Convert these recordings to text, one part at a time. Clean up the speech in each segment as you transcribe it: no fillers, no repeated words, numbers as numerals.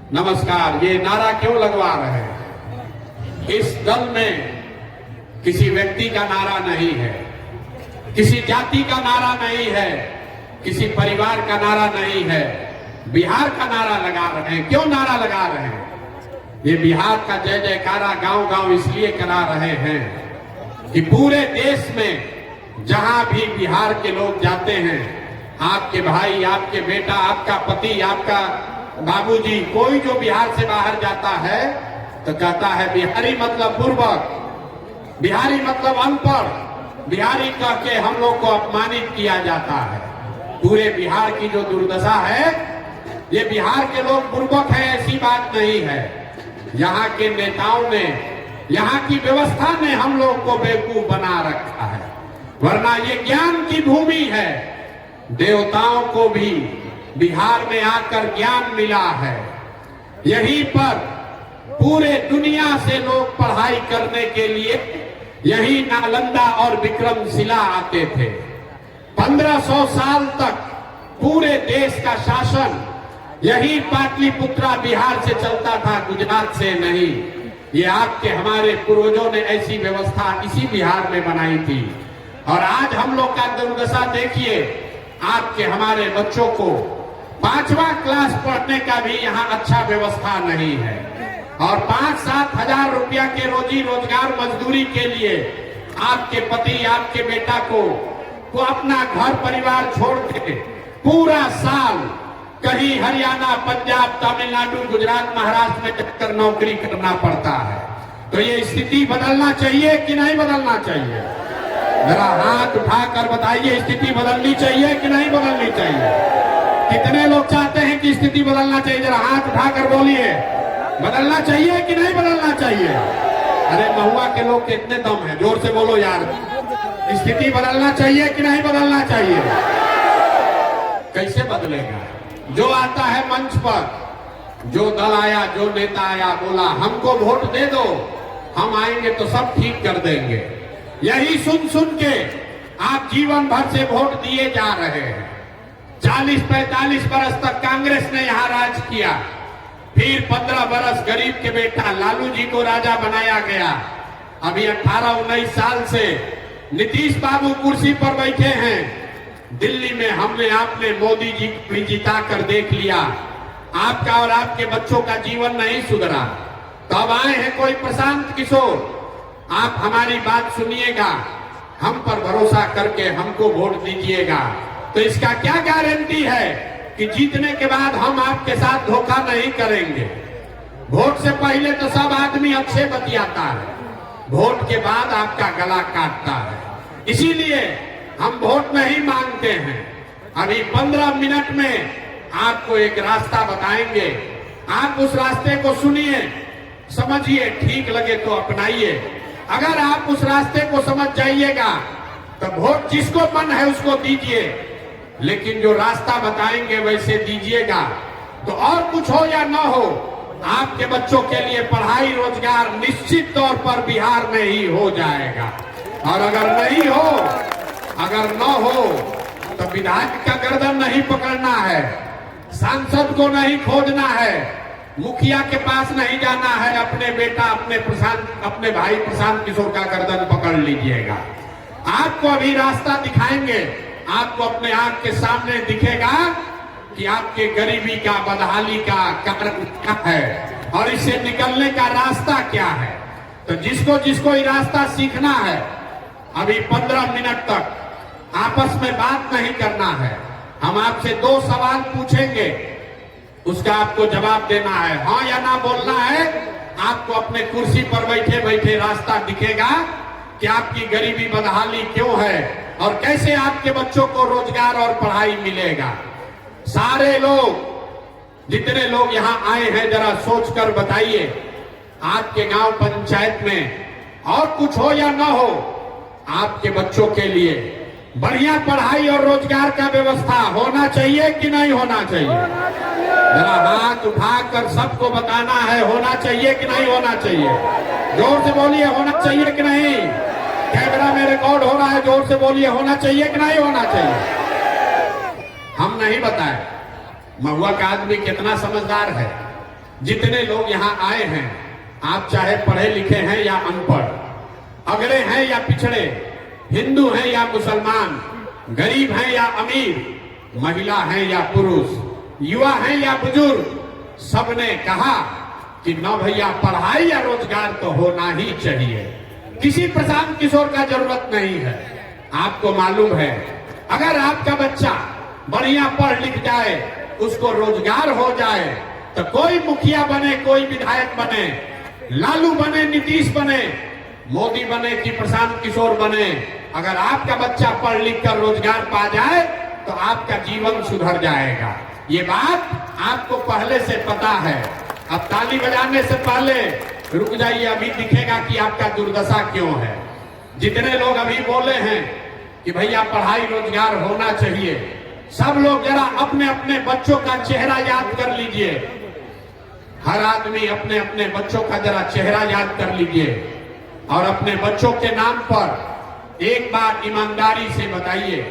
नमस्कार। ये नारा क्यों लगवा रहे हैं? इस दल में किसी व्यक्ति का नारा नहीं है, किसी जाति का नारा नहीं है, किसी परिवार का नारा नहीं है, बिहार का नारा लगा रहे हैं। क्यों नारा लगा रहे हैं? ये बिहार का जय जयकारा गांव गांव इसलिए करा रहे हैं कि पूरे देश में जहां भी बिहार के लोग जाते हैं, आपके भाई, आपके बेटा, आपका पति, आपका बाबूजी, कोई जो बिहार से बाहर जाता है तो कहता है बिहारी मतलब बुर्बक, बिहारी मतलब अनपढ़, बिहारी कह के हम लोग को अपमानित किया जाता है। पूरे बिहार की जो दुर्दशा है, ये बिहार के लोग बुर्बक है ऐसी बात नहीं है। यहाँ के नेताओं ने, यहाँ की व्यवस्था ने हम लोग को बेवकूफ बना रखा है, वरना ये ज्ञान की भूमि है। देवताओं को भी बिहार में आकर ज्ञान मिला है। यहीं पर पूरे दुनिया से लोग पढ़ाई करने के लिए यही नालंदा और विक्रमशिला आते थे। 1500 साल तक पूरे देश का शासन यही पाटलिपुत्रा बिहार से चलता था, गुजरात से नहीं। ये आपके हमारे पूर्वजों ने ऐसी व्यवस्था इसी बिहार में बनाई थी। और आज हम लोग का दुर्दशा देखिए, आपके हमारे बच्चों को 5वां क्लास पढ़ने का भी यहाँ अच्छा व्यवस्था नहीं है। और 5-7 हजार रुपया के रोजी रोजगार मजदूरी के लिए आपके पति, आपके बेटा को अपना घर परिवार छोड़ के पूरा साल कहीं हरियाणा, पंजाब, तमिलनाडु, गुजरात, महाराष्ट्र में जाकर नौकरी करना पड़ता है। तो ये स्थिति बदलना चाहिए कि नहीं बदलना चाहिए? जरा हाथ उठाकर बताइए, स्थिति बदलनी चाहिए कि नहीं बदलनी चाहिए? कितने लोग चाहते हैं कि स्थिति बदलना चाहिए? जरा हाथ उठाकर बोलिए, बदलना चाहिए कि नहीं बदलना चाहिए? अरे महुआ के लोग कितने दम है, जोर से बोलो यार। स्थिति बदलना चाहिए कि नहीं बदलना चाहिए? कैसे बदलेगा? जो आता है मंच पर, जो दल आया, जो नेता आया, बोला हमको वोट दे दो, हम आएंगे तो सब ठीक कर देंगे। यही सुन सुन के आप जीवन भर से वोट दिए जा रहे हैं। 40-45 बरस तक कांग्रेस ने यहाँ राज किया, फिर 15 बरस गरीब के बेटा लालू जी को राजा बनाया गया। अभी 18-19 साल से नीतीश बाबू कुर्सी पर बैठे हैं। दिल्ली में हमने, आपने मोदी जी को भी जिता कर देख लिया। आपका और आपके बच्चों का जीवन नहीं सुधरा। तो अब आए हैं कोई प्रशांत किशोर, आप हमारी बात सुनिएगा, हम पर भरोसा करके हमको वोट दीजिएगा। तो इसका क्या गारंटी है कि जीतने के बाद हम आपके साथ धोखा नहीं करेंगे? वोट से पहले तो सब आदमी अच्छे बतियाता है, वोट के बाद आपका गला काटता है। इसीलिए हम वोट नहीं मांगते हैं। अभी 15 मिनट में आपको एक रास्ता बताएंगे, आप उस रास्ते को सुनिए, समझिए, ठीक लगे तो अपनाइए। अगर आप उस रास्ते को समझ जाइएगा तो वोट जिसको मन है उसको दीजिए, लेकिन जो रास्ता बताएंगे वैसे दीजिएगा। तो और कुछ हो या ना हो, आपके बच्चों के लिए पढ़ाई, रोजगार निश्चित तौर पर बिहार में ही हो जाएगा। और अगर नहीं हो, अगर न हो, तो विधायक का गर्दन नहीं पकड़ना है, सांसद को नहीं खोजना है, मुखिया के पास नहीं जाना है, अपने बेटा, अपने भाई प्रशांत किशोर का गर्दन पकड़ लीजिएगा। आपको अभी रास्ता दिखाएंगे, आपको अपने आंख के सामने दिखेगा कि आपके गरीबी का, बदहाली का कारण क्या है और इससे निकलने का रास्ता क्या है। तो जिसको जिसको ये रास्ता सीखना है, अभी 15 मिनट तक आपस में बात नहीं करना है। हम आपसे 2 सवाल पूछेंगे, उसका आपको जवाब देना है, हाँ या ना बोलना है। आपको अपने कुर्सी पर बैठे बैठे रास्ता दिखेगा कि आपकी गरीबी, बदहाली क्यों है और कैसे आपके बच्चों को रोजगार और पढ़ाई मिलेगा। सारे लोग, जितने लोग यहाँ आए हैं, जरा सोचकर बताइए, आपके गांव पंचायत में और कुछ हो या ना हो, आपके बच्चों के लिए बढ़िया पढ़ाई और रोजगार का व्यवस्था होना चाहिए कि नहीं होना चाहिए? जरा हाथ उठाकर सबको बताना है, होना चाहिए कि नहीं होना चाहिए? जोर से बोलिए, होना चाहिए कि नहीं? कैमरा में रिकॉर्ड हो रहा है, जोर से बोलिए, होना चाहिए कि नहीं होना चाहिए? हम नहीं बताए, महुआ का आदमी कितना समझदार है। जितने लोग यहाँ आए हैं, आप चाहे पढ़े लिखे हैं या अनपढ़, अगड़े हैं या पिछड़े, हिंदू हैं या मुसलमान, गरीब हैं या अमीर, महिला हैं या पुरुष, युवा हैं या बुजुर्ग, सबने कहा कि न भैया पढ़ाई या रोजगार तो होना ही चाहिए। किसी प्रशांत किशोर का जरूरत नहीं है। आपको मालूम है, अगर आपका बच्चा बढ़िया पढ़ लिख जाए, उसको रोजगार हो जाए, तो कोई मुखिया बने, कोई विधायक बने, लालू बने, नीतीश बने, मोदी बने कि प्रशांत किशोर बने, अगर आपका बच्चा पढ़ लिख कर रोजगार पा जाए तो आपका जीवन सुधर जाएगा। ये बात आपको पहले से पता है। अब ताली बजाने से पहले रुक जाइए, अभी दिखेगा कि आपका दुर्दशा क्यों है। जितने लोग अभी बोले हैं कि भैया पढ़ाई रोजगार होना चाहिए, सब लोग जरा अपने अपने बच्चों का चेहरा याद कर लीजिए। हर आदमी अपने अपने बच्चों का जरा चेहरा याद कर लीजिए और अपने बच्चों के नाम पर एक बार ईमानदारी से बताइए,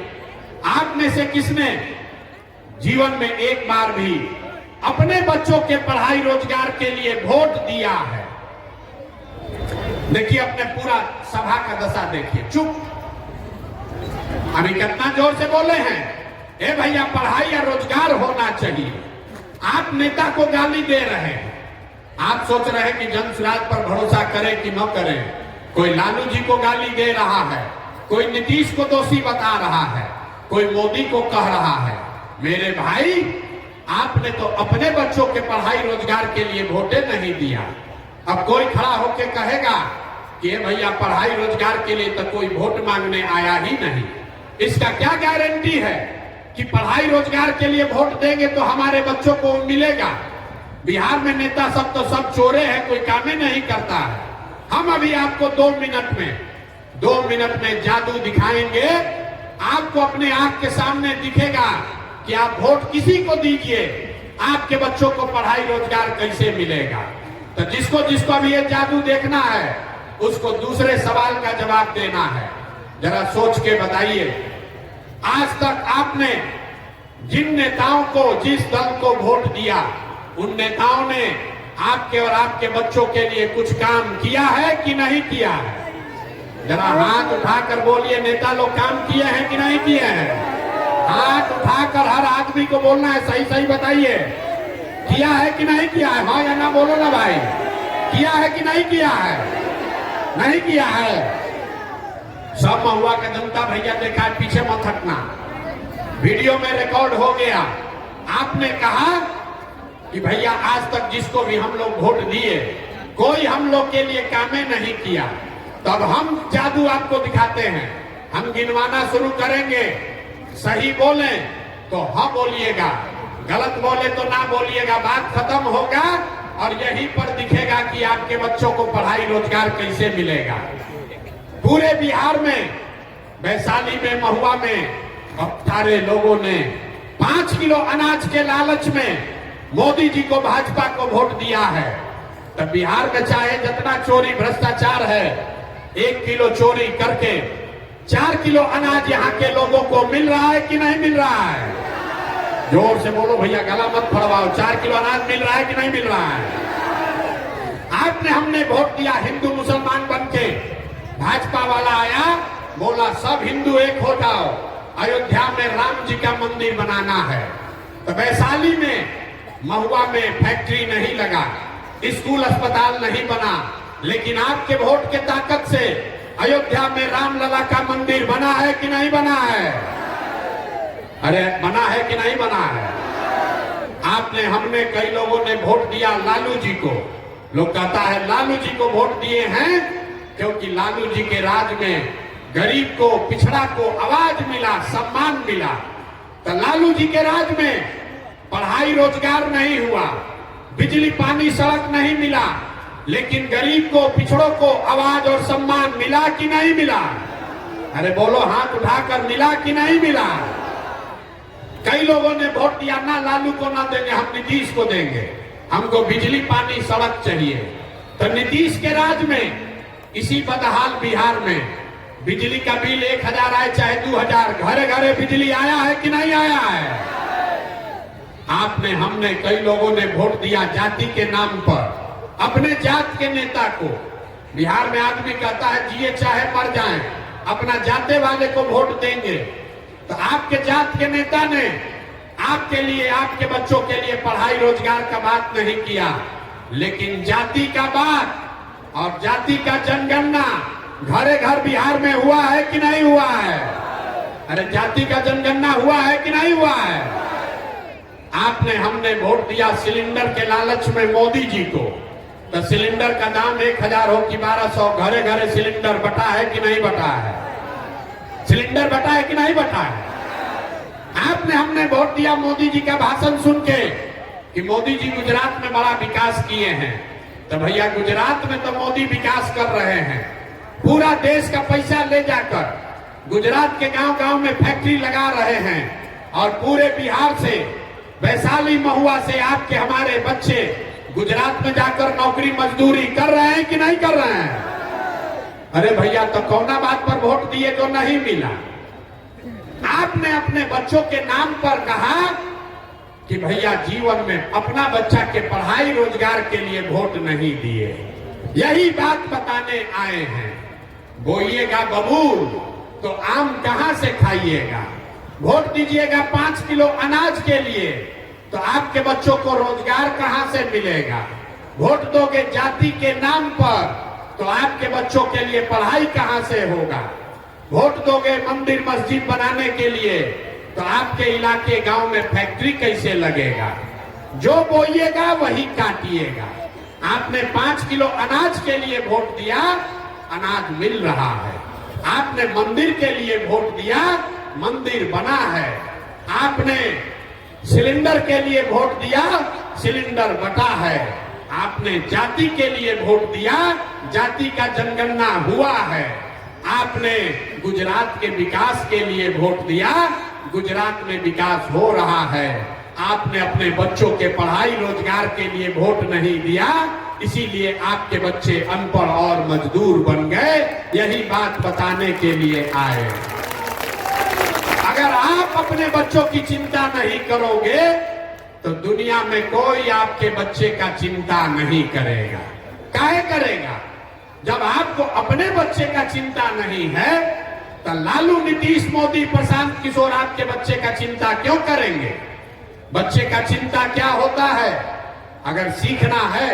आप में से किसने जीवन में एक बार भी अपने बच्चों के पढ़ाई रोजगार के लिए वोट दिया है? देखिए, अपने पूरा सभा का दशा देखिए, चुप। अभी कितना जोर से बोले हैं, ए भैया पढ़ाई या रोजगार होना चाहिए। आप नेता को गाली दे रहे हैं। आप सोच रहे हैं कि जनसुराज पर भरोसा करें कि न करें। कोई लालू जी को गाली दे रहा है, कोई नीतीश को दोषी बता रहा है, कोई मोदी को कह रहा है। मेरे भाई, आपने तो अपने बच्चों के पढ़ाई रोजगार के लिए वोटे नहीं दिया। अब कोई खड़ा होकर कहेगा कि भैया पढ़ाई रोजगार के लिए तो कोई वोट मांगने आया ही नहीं। इसका क्या गारंटी है कि पढ़ाई रोजगार के लिए वोट देंगे तो हमारे बच्चों को मिलेगा? बिहार में नेता सब तो सब चोरे हैं, कोई काम नहीं करता है। हम अभी आपको 2 मिनट में जादू दिखाएंगे। आपको अपने आंख के सामने दिखेगा कि आप वोट किसी को दीजिए, आपके बच्चों को पढ़ाई रोजगार कैसे मिलेगा। तो जिसको जिसको अभी ये जादू देखना है, उसको दूसरे सवाल का जवाब देना है। जरा सोच के बताइए, आज तक आपने जिन नेताओं को, जिस दल को वोट दिया, उन नेताओं ने आपके और आपके बच्चों के लिए कुछ काम किया है कि नहीं किया है? जरा हाथ उठाकर बोलिए, नेता लोग काम किए हैं कि नहीं किए हैं? हाथ उठाकर हर आदमी को बोलना है, सही सही बताइए, किया है कि नहीं किया है? हाँ या ना बोलो ना भाई, किया है कि नहीं किया है? नहीं किया है। सब महुआ का जनता भैया देखा है, पीछे मत हटना, वीडियो में रिकॉर्ड हो गया। आपने कहा कि भैया आज तक जिसको भी हम लोग वोट दिए, कोई हम लोग के लिए कामे नहीं किया। तब हम जादू आपको दिखाते हैं, हम गिनवाना शुरू करेंगे। सही बोले तो हाँ बोलिएगा, गलत बोले तो ना बोलिएगा। बात खत्म होगा और यहीं पर दिखेगा कि आपके बच्चों को पढ़ाई रोजगार कैसे मिलेगा। पूरे बिहार में, वैशाली में, महुआ में सारे लोगों ने 5 किलो अनाज के लालच में मोदी जी को, भाजपा को वोट दिया है। तब बिहार में चाहे जितना चोरी भ्रष्टाचार है, 1 किलो चोरी करके 4 किलो अनाज यहाँ के लोगों को मिल रहा है कि नहीं मिल रहा है? जोर से बोलो भैया, गला मत फड़वाओ। 4 किलो अनाज मिल रहा है कि नहीं मिल रहा है? आपने, हमने वोट दिया हिंदू मुसलमान बनके। भाजपा वाला आया, बोला सब हिंदू एक हो जाओ, अयोध्या में राम जी का मंदिर बनाना है। तो वैशाली में, महुआ में फैक्ट्री नहीं लगा, स्कूल अस्पताल नहीं बना, लेकिन आपके वोट के ताकत से अयोध्या में रामलला का मंदिर बना है कि नहीं बना है? अरे बना है कि नहीं बना है? आपने, हमने, कई लोगों ने वोट दिया लालू जी को। लोग कहता है लालू जी को वोट दिए हैं क्योंकि लालू जी के राज में गरीब को, पिछड़ा को आवाज मिला, सम्मान मिला। तो लालू जी के राज में पढ़ाई रोजगार नहीं हुआ, बिजली पानी सड़क नहीं मिला, लेकिन गरीब को, पिछड़ों को आवाज और सम्मान मिला कि नहीं मिला? अरे बोलो, हाथ उठाकर, मिला कि नहीं मिला? कई लोगों ने वोट दिया, ना लालू को ना देंगे, हम नीतीश को देंगे, हमको बिजली पानी सड़क चाहिए। तो नीतीश के राज में, इसी बदहाल बिहार में बिजली का बिल 1000 आए चाहे 2000, घरे घरे बिजली आया है कि नहीं आया है? आपने हमने कई लोगों ने वोट दिया जाति के नाम पर, अपने जात के नेता को। बिहार में आदमी कहता है जिए चाहे मर जाएं, अपना जाते वाले को वोट देंगे। तो आपके जात के नेता ने आपके लिए, आपके बच्चों के लिए पढ़ाई रोजगार का बात नहीं किया, लेकिन जाति का बात और जाति का जनगणना घरे घर बिहार में हुआ है कि नहीं हुआ है? अरे जाति का जनगणना हुआ है कि नहीं हुआ है? आपने हमने वोट दिया सिलेंडर के लालच में मोदी जी को, तो सिलेंडर का दाम 1000 हो कि 1200, घरे घरे सिलेंडर बटा है कि नहीं बटा है? सिलेंडर बटा है कि नहीं बटा है? आपने हमने वोट दिया मोदी जी का भाषण सुन के कि मोदी जी गुजरात में बड़ा विकास किए हैं। तो भैया गुजरात में तो मोदी विकास कर रहे हैं, पूरा देश का पैसा ले जाकर गुजरात के गांव गांव में फैक्ट्री लगा रहे हैं, और पूरे बिहार से, वैशाली महुआ से आपके हमारे बच्चे गुजरात में जाकर नौकरी मजदूरी कर रहे हैं कि नहीं कर रहे हैं? अरे भैया तो कौना बात पर वोट दिए जो नहीं मिला? आपने अपने बच्चों के नाम पर कहा कि भैया जीवन में अपना बच्चा के पढ़ाई रोजगार के लिए वोट नहीं दिए। यही बात बताने आए हैं। बोइएगा बबूल तो आम कहां से खाइएगा? वोट दीजिएगा 5 किलो अनाज के लिए, तो आपके बच्चों को रोजगार कहां से मिलेगा? वोट दोगे जाति के नाम पर, तो आपके बच्चों के लिए पढ़ाई कहां से होगा? वोट दोगे मंदिर मस्जिद बनाने के लिए, तो आपके इलाके गांव में फैक्ट्री कैसे लगेगा? जो बोइएगा वही काटिएगा। आपने 5 किलो अनाज के लिए वोट दिया, अनाज मिल रहा है। आपने मंदिर के लिए वोट दिया, मंदिर बना है। आपने सिलेंडर के लिए वोट दिया, सिलेंडर बटा है। आपने जाति के लिए वोट दिया, जाति का जनगणना हुआ है। आपने गुजरात के विकास के लिए वोट दिया, गुजरात में विकास हो रहा है। आपने अपने बच्चों के पढ़ाई रोजगार के लिए वोट नहीं दिया, इसीलिए आपके बच्चे अनपढ़ और मजदूर बन गए। यही बात बताने के लिए आए। अगर आप अपने बच्चों की चिंता नहीं करोगे तो दुनिया में कोई आपके बच्चे का चिंता नहीं करेगा। काहे करेगा? जब आपको अपने बच्चे का चिंता नहीं है तो लालू, नीतीश, मोदी, प्रशांत किशोर आपके बच्चे का चिंता क्यों करेंगे? बच्चे का चिंता क्या होता है? अगर सीखना है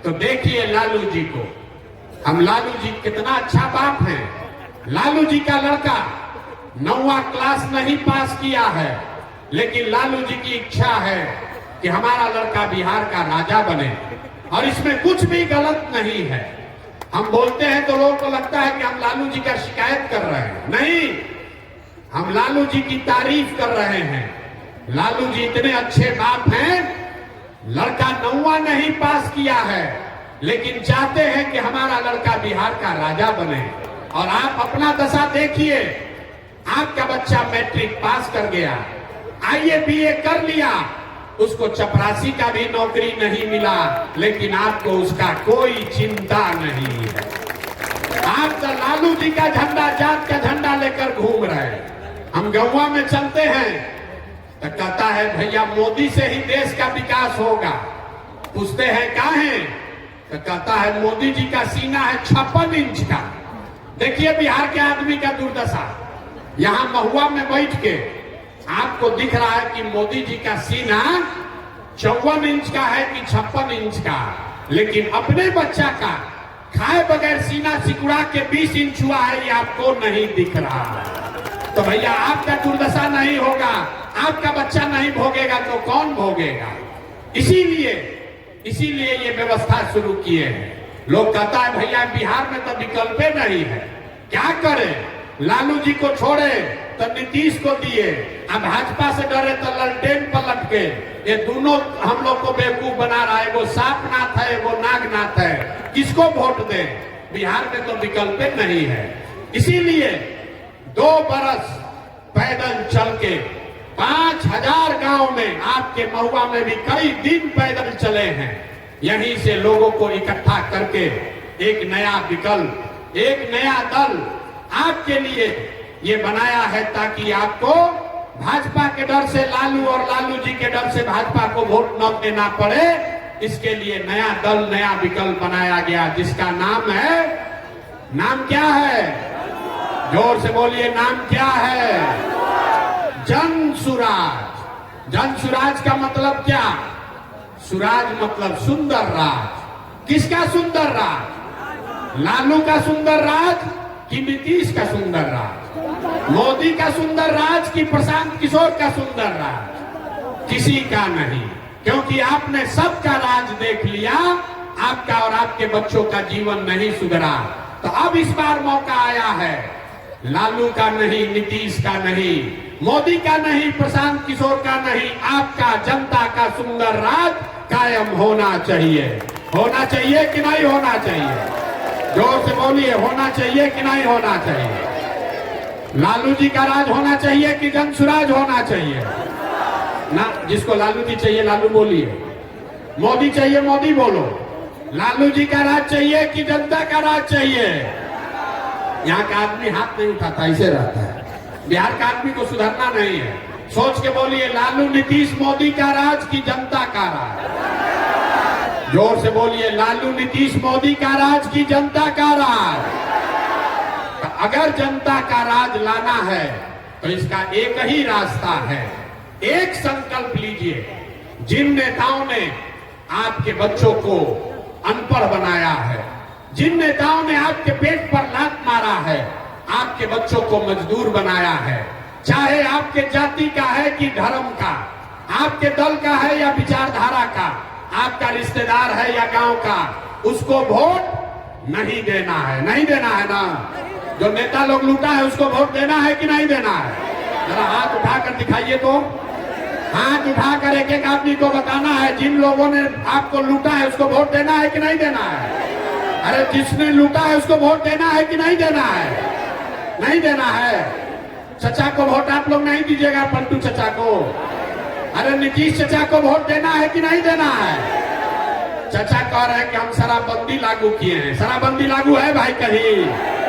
तो देखिए लालू जी को। हम लालू जी कितना अच्छा बाप हैं। लालू जी का लड़का 9वां क्लास नहीं पास किया है, लेकिन लालू जी की इच्छा है कि हमारा लड़का बिहार का राजा बने, और इसमें कुछ भी गलत नहीं है। हम बोलते हैं तो लोगों को लगता है कि हम लालू जी का शिकायत कर रहे हैं। नहीं, हम लालू जी की तारीफ कर रहे हैं। लालू जी इतने अच्छे बाप हैं, लड़का 9वां नहीं पास किया है, लेकिन चाहते हैं कि हमारा लड़का बिहार का राजा बने। और आप अपना दशा देखिए, आपका बच्चा मैट्रिक पास कर गया, आईए बीए कर लिया, उसको चपरासी का भी नौकरी नहीं मिला, लेकिन आपको उसका कोई चिंता नहीं है। आप तो लालू जी का झंडा, जात का झंडा लेकर घूम रहे हैं। हम गौवा में चलते हैं तो कहता है भैया मोदी से ही देश का विकास होगा। पूछते हैं काहे? तो कहता है मोदी जी का सीना है 56 इंच का। देखिए बिहार के आदमी का दुर्दशा। यहाँ महुआ में बैठ के आपको दिख रहा है कि मोदी जी का सीना 54 इंच का है कि 56 इंच का, लेकिन अपने बच्चा का खाए बगैर सीना सिकुड़ा के 20 इंच हुआ है, ये आपको नहीं दिख रहा है। तो भैया आपका दुर्दशा नहीं होगा, आपका बच्चा नहीं भोगेगा तो कौन भोगेगा? इसीलिए ये व्यवस्था शुरू किए हैं। लोग कहता है भैया बिहार में तो विकल्प नहीं है, क्या करें? लालू जी को छोड़े तो नीतीश को दिए, अब भाजपा से डरे तो ललटेन पलट के। ये दोनों हम लोग को बेवकूफ बना रहा है। वो सांपनाथ है, वो नागनाथ है, किसको वोट दे? बिहार में तो विकल्प नहीं है। इसीलिए 2 बरस पैदल चल के 5000 गांव में, आपके महुआ में भी कई दिन पैदल चले हैं। यहीं से लोगों को इकट्ठा करके एक नया विकल्प, एक नया दल आपके लिए ये बनाया है, ताकि आपको भाजपा के डर से लालू और लालू जी के डर से भाजपा को वोट न देना पड़े, इसके लिए नया दल, नया विकल्प बनाया गया, जिसका नाम है, नाम क्या है? जोर से बोलिए, नाम क्या है? जन सुराज। जन सुराज का मतलब क्या? सुराज मतलब सुंदर राज। किसका सुंदर राज? लालू का सुंदर राज कि नीतीश का सुंदर राज? मोदी का सुंदर राज कि प्रशांत किशोर का सुंदर राज? किसी का नहीं, क्योंकि आपने सबका राज देख लिया, आपका और आपके बच्चों का जीवन नहीं सुधरा। तो अब इस बार मौका आया है, लालू का नहीं, नीतीश का नहीं, मोदी का नहीं, प्रशांत किशोर का नहीं, आपका, जनता का सुंदर राज कायम होना चाहिए। होना चाहिए कि नहीं होना चाहिए? जोर से बोलिए, होना चाहिए कि नहीं होना चाहिए? लालू जी का राज होना चाहिए कि जन सुराज होना चाहिए? ना, जिसको लालू जी चाहिए लालू बोलिए, मोदी चाहिए मोदी बोलो। लालू जी का राज चाहिए कि जनता का राज चाहिए? यहाँ का आदमी हाथ नहीं उठाता, ऐसे रहता है। बिहार का आदमी को सुधरना नहीं है। सोच के बोलिए, लालू नीतीश मोदी का राज की जनता का राज? जोर से बोलिए, लालू नीतीश मोदी का राज की जनता का राज? अगर जनता का राज लाना है तो इसका एक ही रास्ता है। एक संकल्प लीजिए, जिन नेताओं ने आपके बच्चों को अनपढ़ बनाया है, जिन नेताओं ने आपके पेट पर लात मारा है, आपके बच्चों को मजदूर बनाया है, चाहे आपके जाति का है कि धर्म का, आपके दल का है या विचारधारा का, आपका रिश्तेदार है या गांव का, उसको वोट नहीं देना है। नहीं देना है ना? जो नेता लोग लूटा है उसको वोट देना है कि नहीं देना है? जरा हाथ उठाकर दिखाइए तो। हाथ उठाकर एक एक आदमी को बताना है, जिन लोगों ने आपको लूटा है उसको वोट देना है कि नहीं देना है? अरे जिसने लूटा है उसको वोट देना है कि नहीं देना है? नहीं देना है। चचा को वोट आप लोग नहीं दीजिएगा, पलटू चचा को। अरे नीतीश चचा को वोट देना है कि नहीं देना है? चचा कह रहे हैं कि हम शराबबंदी लागू किए हैं। शराबबंदी लागू है भाई? कहीं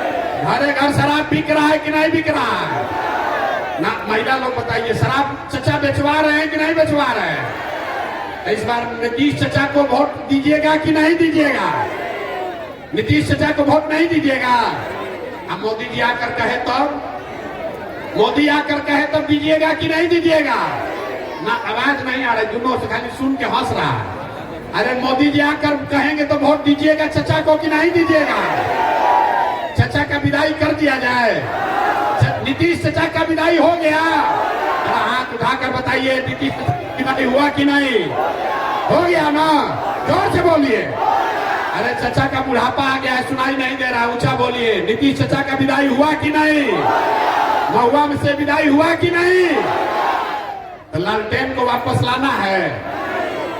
घरे घर शराब बिक रहा है कि नहीं बिक रहा है? ना, महिला लोग बताइए, शराब चचा बेचवा रहे हैं कि नहीं बेचवा रहे हैं? इस बार नीतीश चचा को वोट दीजिएगा कि नहीं दीजिएगा? नीतीश चचा को वोट नहीं दीजिएगा? अब मोदी जी आकर कहे तब, मोदी आकर कहे तब दीजिएगा कि नहीं दीजिएगा? ना, आवाज नहीं आ रही, दोनों से खाली सुन के हंस रहा है। अरे मोदी जी आकर कहेंगे तो वोट दीजिएगा चचा को कि नहीं दीजिएगा? चचा का विदाई कर दिया जाए। नीतीश चचा का विदाई हो गया? हाथ उठाकर बताइए, नीतीश विदाई हुआ कि नहीं? हो गया ना? जोर से बोलिए। अरे चचा का बुढ़ापा आ गया है, सुनाई नहीं दे रहा, ऊंचा बोलिए। नीतीश चचा का विदाई हुआ कि नहीं? महुआ में से विदाई हुआ कि नहीं? तो लालटेन को वापस लाना है।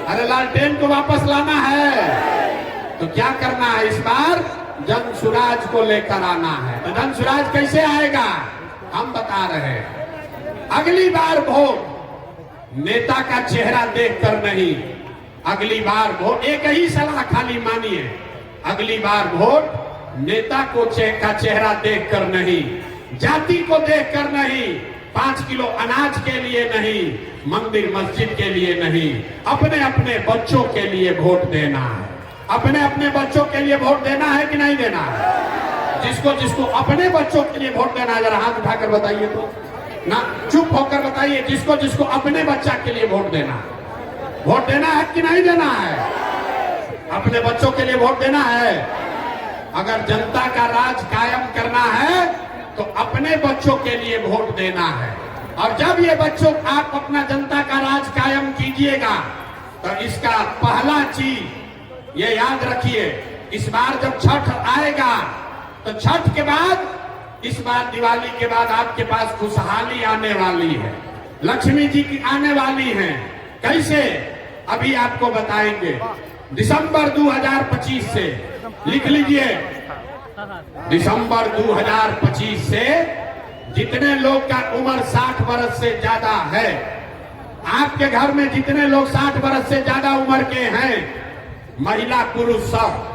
अरे लालटेन को वापस लाना है तो क्या करना है? इस बार जन सुराज को लेकर आना है। तो जन सुराज कैसे आएगा हम बता रहे हैं। अगली बार वोट नेता का चेहरा देखकर नहीं, अगली बार वोट, एक ही सलाह खाली मानिए, अगली बार वोट नेता को का चेहरा देखकर नहीं, जाति को देखकर नहीं, 5 किलो अनाज के लिए नहीं, मंदिर मस्जिद के लिए नहीं, अपने अपने बच्चों के लिए वोट देना है। अपने अपने बच्चों के लिए वोट देना है कि नहीं देना है? जिसको जिसको अपने बच्चों के लिए वोट देना है जरा हाथ उठाकर बताइए तो। ना, चुप होकर बताइए, जिसको जिसको अपने बच्चा के लिए वोट देना, वोट देना है कि नहीं देना है? अपने बच्चों के लिए वोट देना है। अगर जनता का राज कायम करना है तो अपने बच्चों के लिए वोट देना है। और जब ये बच्चों, आप अपना जनता का राज कायम कीजिएगा तो इसका पहला चीज ये याद रखिए, इस बार जब छठ आएगा तो छठ के बाद, इस बार दिवाली के बाद आपके पास खुशहाली आने वाली है, लक्ष्मी जी की आने वाली है। कैसे? अभी आपको बताएंगे। दिसंबर 2025 से, लिख लीजिए, दिसंबर 2025 से जितने लोग का उम्र 60 वर्ष से ज्यादा है, आपके घर में जितने लोग 60 वर्ष से ज्यादा उम्र के हैं, महिला पुरुष सब,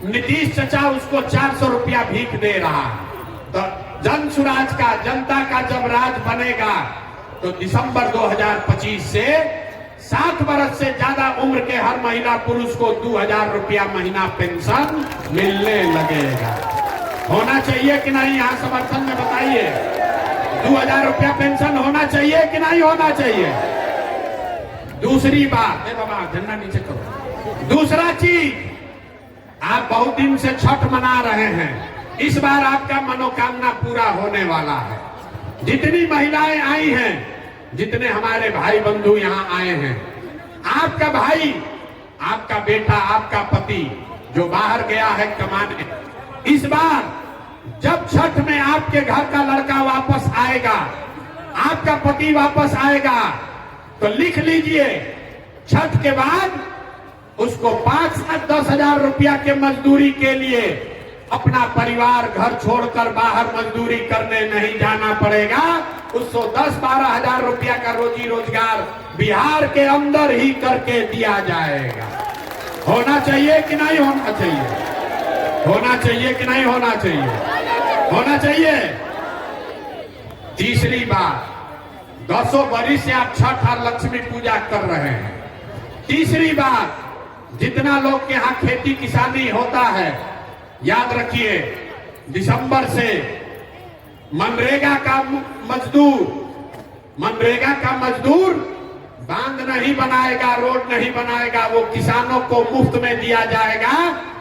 नीतीश चचा उसको 400 रुपया भीख दे रहा है। तो जन सुराज का, जनता का जब राज बनेगा तो दिसंबर 2025 से 60 वर्ष से ज्यादा उम्र के हर महिला पुरुष को 2000 रुपया महीना पेंशन मिलने लगेगा। होना चाहिए कि नहीं? यहाँ समर्थन में बताइए। 2000 रुपया पेंशन होना चाहिए कि नहीं होना चाहिए? दूसरी बात, बाबा झंडा नीचे करो। दूसरा चीज, आप बहुत दिन से छठ मना रहे हैं, इस बार आपका मनोकामना पूरा होने वाला है। जितनी महिलाएं आई हैं, जितने हमारे भाई बंधु यहाँ आए हैं, आपका भाई, आपका बेटा, आपका पति जो बाहर गया है कमाने, इस बार जब छठ में आपके घर का लड़का वापस आएगा, आपका पति वापस आएगा, तो लिख लीजिए छठ के बाद उसको 5 से 10 हजार रुपया के मजदूरी के लिए अपना परिवार घर छोड़कर बाहर मजदूरी करने नहीं जाना पड़ेगा। उसको 10-12 हजार रुपया का रोजी रोजगार बिहार के अंदर ही करके दिया जाएगा। होना चाहिए कि नहीं होना चाहिए? होना चाहिए कि नहीं होना चाहिए? होना चाहिए। तीसरी बात, 10 वर्ष से आप छठ और लक्ष्मी पूजा कर रहे हैं। तीसरी बात, जितना लोग के यहाँ खेती किसानी होता है, याद रखिए दिसंबर से मनरेगा का मजदूर बांध नहीं बनाएगा, रोड नहीं बनाएगा, वो किसानों को मुफ्त में दिया जाएगा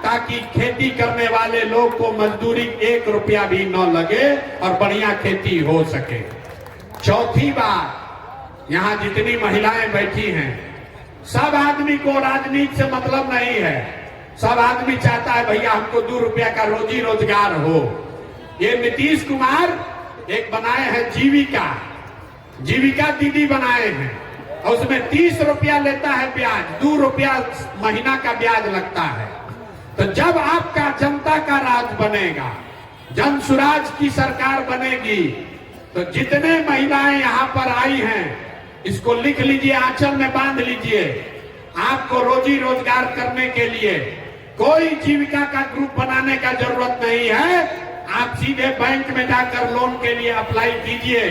ताकि खेती करने वाले लोग को मजदूरी 1 रुपया भी न लगे और बढ़िया खेती हो सके। चौथी बात, यहाँ जितनी महिलाएं बैठी हैं, सब आदमी को राजनीति से मतलब नहीं है। सब आदमी चाहता है भैया हमको 2 रुपया का रोजी रोजगार हो। ये नीतीश कुमार एक बनाए हैं जीविका दीदी बनाए हैं, और उसमें 30 रुपया लेता है ब्याज, 2 रुपया महीना का ब्याज लगता है। तो जब आपका जनता का राज बनेगा, जन सुराज की सरकार बनेगी, तो जितने महिलाएं यहाँ पर आई हैं, इसको लिख लीजिए, आंचल में बांध लीजिए। आपको रोजी रोजगार करने के लिए कोई जीविका का ग्रुप बनाने का जरूरत नहीं है। आप सीधे बैंक में जाकर लोन के लिए अप्लाई कीजिए,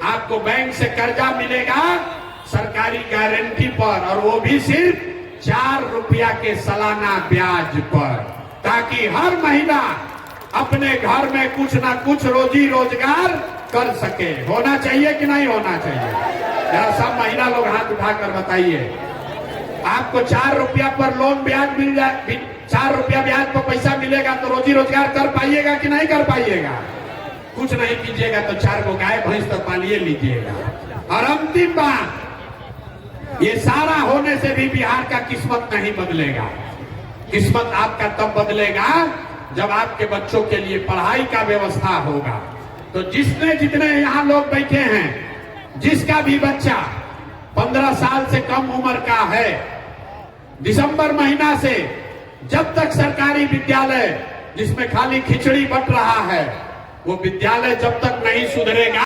आपको बैंक से कर्जा मिलेगा सरकारी गारंटी पर, और वो भी सिर्फ 4 रुपया के सालाना ब्याज पर, ताकि हर महिला अपने घर में कुछ ना कुछ रोजी रोजगार कर सके। होना चाहिए कि नहीं होना चाहिए? जरा सब महिला लोग हाथ उठाकर बताइए। आपको 4 रुपया पर लोन ब्याज मिल जाए, 4 रुपया ब्याज पर पैसा मिलेगा, तो रोजी रोजगार कर पाइएगा कि नहीं कर पाइएगा? कुछ नहीं कीजिएगा तो 4 को गाय भैंस तो पालिए लीजिएगा। और अंतिम बात, ये सारा होने से भी बिहार का किस्मत नहीं बदलेगा। किस्मत आपका तब बदलेगा जब आपके बच्चों के लिए पढ़ाई का व्यवस्था होगा। तो जितने यहाँ लोग बैठे हैं, जिसका भी बच्चा 15 साल से कम उम्र का है, दिसंबर महीना से जब तक सरकारी विद्यालय जिसमें खाली खिचड़ी बट रहा है, वो विद्यालय जब तक नहीं सुधरेगा,